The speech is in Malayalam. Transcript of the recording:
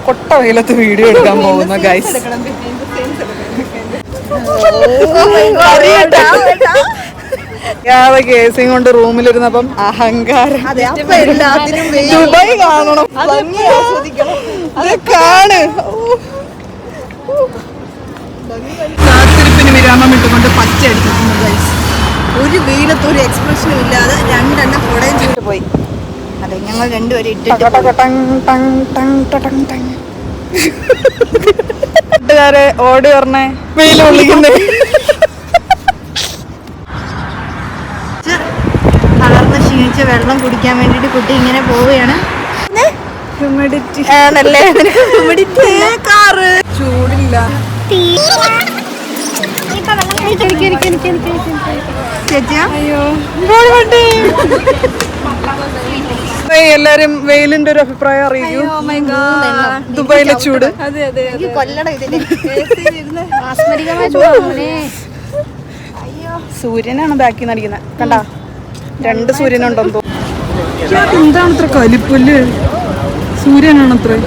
കൊട്ട വെയിലത്ത് വീഡിയോ എടുക്കാൻ പോകുന്ന ഗൈസ്. ഇയാളെ കേസിങ് കൊണ്ട് റൂമിലിരുന്നപ്പം അഹങ്കാരം. ദുബായ് കാണണം, അത് കാണ്. കാത്തിരിപ്പിന് വിരാമം ഇട്ടുകൊണ്ട് പച്ച അടിച്ചിട്ടുണ്ട് ഗൈസ്. ഒരു വെയിലത്ത് ഒരു എക്സ്പ്രഷനും ഇല്ലാതെ രണ്ടെണ്ണം കുടയും ചൂട് പോയി. അതെ, ഞങ്ങൾ രണ്ടുപേരും കൂട്ടുകാരെ ഓടി പറഞ്ഞേ വെയിൽ കൊള്ളിക്കുന്നേ. തളർന്ന് ക്ഷീണിച്ച് വെള്ളം കുടിക്കാൻ വേണ്ടിട്ട് കുട്ടി ഇങ്ങനെ പോവുകയാണ്. ആണല്ലേ, ചൂടില്ല. എല്ലാരും വെയിലിന്റെ ഒരു അഭിപ്രായം അറിയിക്കൂ. ദുബായിലെ ചൂട് സൂര്യനാണ് ബാക്കി നടിക്കുന്നത്. കണ്ടാ, 2 സൂര്യനുണ്ടെന്ന് തോന്നുന്നു. എന്താണ് ഇത്ര കലിപ്പുല്ല്? സൂര്യനാണത്രേ.